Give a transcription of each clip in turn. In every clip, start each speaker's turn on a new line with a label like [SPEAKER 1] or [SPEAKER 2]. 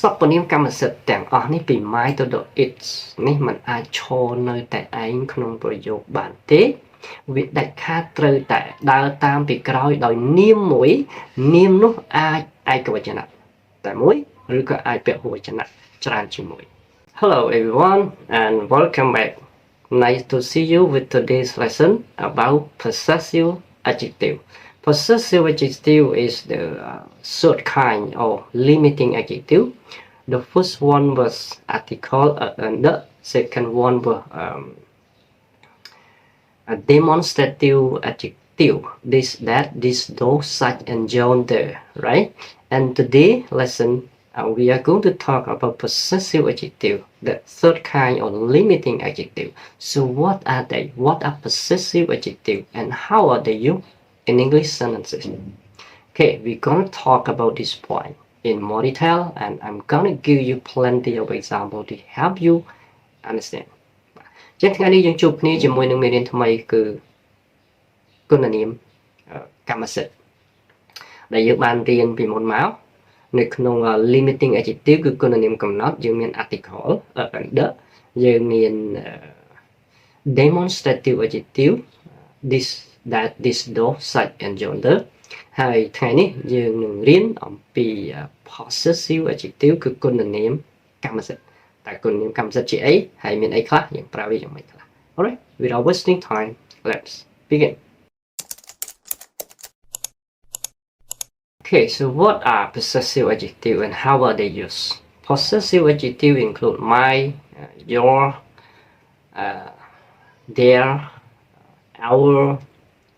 [SPEAKER 1] subponym កម្មសិទ្ធិទាំងអស់នេះពី my ទៅដល់ its នេះมันអាចឈរនៅតែឯងក្នុងប្រយោគបានទេវាដាច់ខាតត្រូវតែដើរតាមពីក្រោយដោយនាមមួយនាមនោះអាចឯកវចនៈតែមួយឬក៏អាចពហុវចនៈច្រើនជាមួយ Hello everyone and welcome back. Nice to see you with today's lesson about possessive adjective. Possessive adjective is the third kind of limiting adjective. The first one was article the second one was a demonstrative adjective. This, that, this, those, such, and yonder, right? And today lesson we are going to talk about possessive adjective, the third kind of limiting adjective. So what are they? What are possessive adjective and how are they used in English sentences? Okay, we're gonna talk about this point in more detail and I'm gonna give you plenty of examples to help you understand. ចឹងថ្ងៃនេះយើងជួបគ្នាជាមួយនឹងមេរៀនថ្មីគឺគុណនាមកម្មសិទ្ធិដែលយើងបានរៀនពីមុនមកនៅក្នុង limiting adjective គឺគុណនាមកំណត់យើងមាន article the យើងមាន demonstrative adjective this, that, this, those, such, and yonder ហើយថ្ងៃនេះយើងនឹងរៀនអំពី possessive adjective គឺគុណនាមកម្មសិទ្ធិតែគុណនាមកម្មសិទ្ធិជាអីហើយមានអីខ្លះយើងប្រើវាយ៉ាងម៉េចខ្លះ Alright, without wasting time, let's begin. Okay, so what are possessive adjectives and how are they used? Possessive adjectives include my, your, their, our,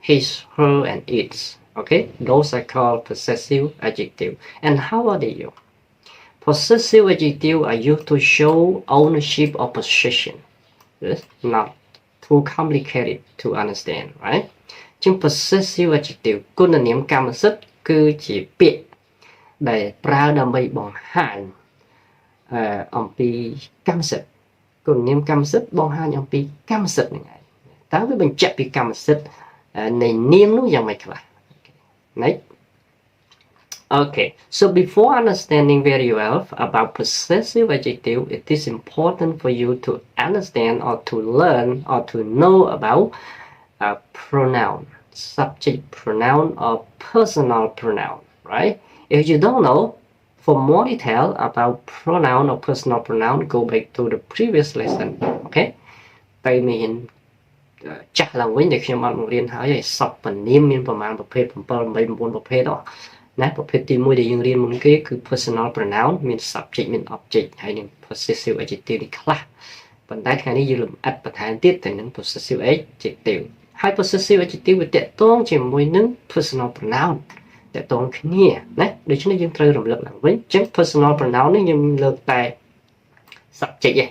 [SPEAKER 1] his, her, and its. Okay, those are called possessive adjectives. And how are they used? Possessive adjectives are used to show ownership or possession. It's not too complicated to understand, right? ជាង possessive adjective គុណនាមកម្មសិទ្ធិគឺជាពាក្យដែលប្រើដើម្បីបង្ហាញអំពីកម្មសិទ្ធិគុណនាមកម្មសិទ្ធិបង្ហាញអំពីកម្មសិទ្ធិហ្នឹងឯងតើវាបញ្ជាក់ពីកម្មសិទ្ធិនៃនាមនោះយ៉ាងម៉េចខ្លះ Next. Okay, so before understanding very well about possessive adjective, it is important for you to understand or to learn or to know about pronoun, subject pronoun or personal pronoun, right? If you don't know, for more detail about pronoun or personal pronoun, go back to the previous lesson, okay? តែមានចាស់ឡើងវិញដែលខ្ញុំបានបង្រៀនហើយសពពនាមមានប្រមាណប្រភេទ7 8 9ប្រភេទណាប្រភេទទី1ដែលយើងរៀនមុនគេគឺ personal pronoun មាន subject មាន object ហើយនឹង possessive adjective នេះខ្លះប៉ុន្តែថ្ងៃនេះយើងលម្អិតបន្ថែមទៀតទៅនឹង possessive adjective ហើយ possessive adjective វាតាក់ទងជាមួយនឹង personal pronoun តាក់ទងគ្នាណាដូច្នេះយើងត្រូវរំលឹកឡើងវិញអញ្ចឹង personal pronoun នេះខ្ញុំលើកតែ subject ឯង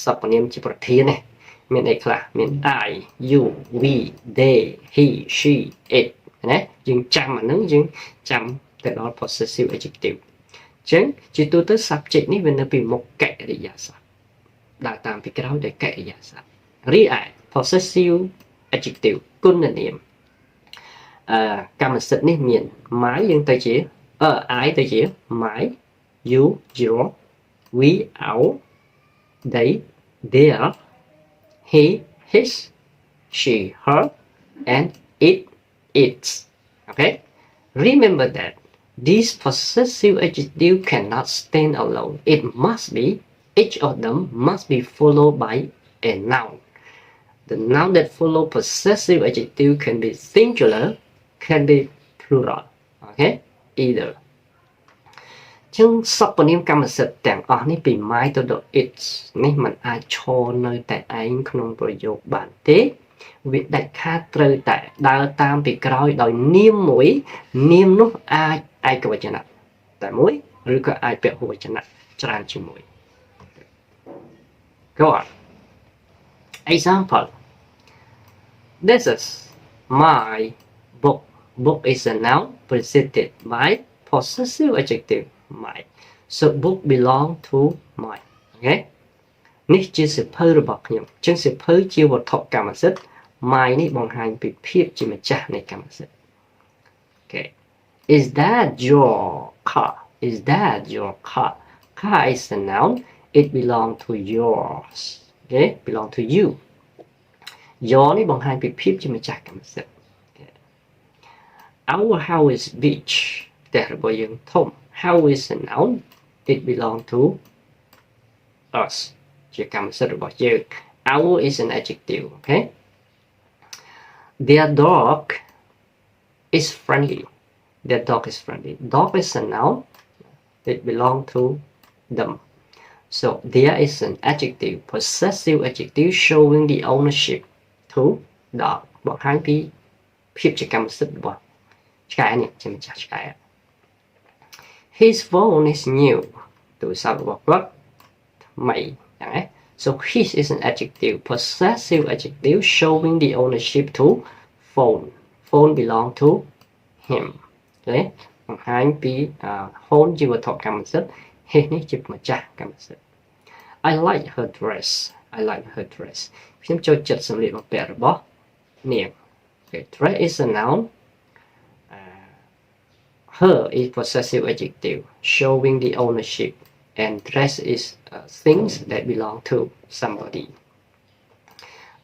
[SPEAKER 1] សព្វនាមជាប្រធានឯងមានអីខ្លះមាន I, you, we, they, he, she, it ណាយើងចាំអាហ្នឹងយើងចាំទៅដល់ possessive adjective អញ្ចឹងជាទូទៅ subject នេះវានៅពីមុខកិរិយាសព្ទដើរតាមពីក្រោយដោយកិរិយាសព្ទរីឯ possessive adjective គុណនាមកម្មសិទ្ធិនេះមាន my យើងទៅជា I ទៅជា my, you, your, we, our, they, their, he, his, she, her, and it, its. Okay? Remember that these possessive adjectives cannot stand alone. It must be, each of them must be followed by a noun. The noun that follow possessive adjective can be singular, can be plural. Okay? Either. ចឹងសព្វនាមកម្មសិទ្ធិទាំងអស់នេះពី my ទៅដល់ its នេះมันអាចឈរនៅតែឯងក្នុងប្រយោគបានទេវាដាច់ខាតត្រូវតែដើរតាមពីក្រោយដោយនាមមួយនាមនោះអាចឯកវចនៈតែមួយឬក៏អាចពហុវចនៈច្រើនជាមួយ Go on. Example. This is my book. Book is a noun preceded by possessive adjective my. So book belong to my. Okay? នេះជាសៀវភៅរបស់ខ្ញុំអញ្ចឹងសៀវភៅជាវត្ថុកម្មសិទ្ធិ my នេះបង្ហាញពីភាពជាម្ចាស់នៃកម្មសិទ្ធិ Okay. Is that your car? Is that your car? Car is a noun. It belong to yours. Okay, belong to you. Your នេះបង្ហាញពីភាពជាម្ចាស់កម្មសិទ្ធិ Our house is beach ផ្ទះរបស់យើងធំ House is a noun. It belong to us ជាកម្មសិទ្ធិរបស់យើង Our is an adjective. Okay. Their dog is friendly. Their dog is friendly. Dog is a noun. It belong to them. So there is an adjective, possessive adjective showing the ownership to dog បង្ហាញពីភាពជាកម្មសិទ្ធិរបស់ឆ្កែនេះជាម្ចាស់ឆ្កែ His phone is new ទូរស័ព្ទរបស់គាត់ថ្មីហ្នឹងណា So his is an adjective, possessive adjective showing the ownership to phone. Phone belong to him. Okay. បង្ហាញពី phone ជាវត្ថុកម្មសិទ្ធិ his នេះជាម្ចាស់កម្មសិទ្ធិ I like her dress. I like her dress. ខ្ញុំចូលចិត្តសម្លៀកបំពាក់របស់នាង Okay. Dress is a noun. Her is possessive adjective showing the ownership, and dress is things that belong to somebody.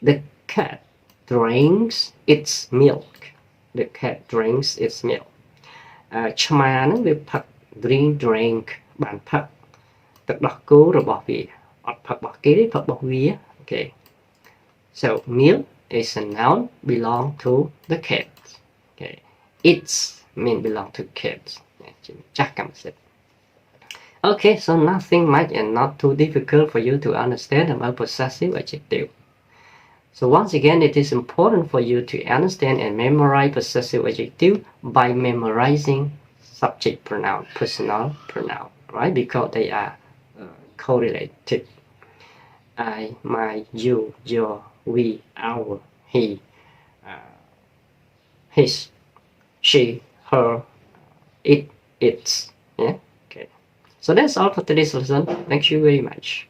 [SPEAKER 1] The cat drinks its milk. The cat drinks its milk. ឆ្មាហ្នឹងវាផឹក drink បានផឹកទឹកដោះគោរបស់វាអត់ផឹករបស់គេទេផឹករបស់វា Okay. So milk is a noun belong to the cat. Okay. It's mean belong to kids. Okay, so nothing much and not too difficult for you to understand about possessive adjective. So once again, it is important for you to understand and memorize possessive adjective by memorizing subject pronoun, personal pronoun, right? Because they are correlated. I, my, you, your, we, our, he, his, she, her, it, its. Yeah. Okay. So that's all for today's lesson. Thank you very much.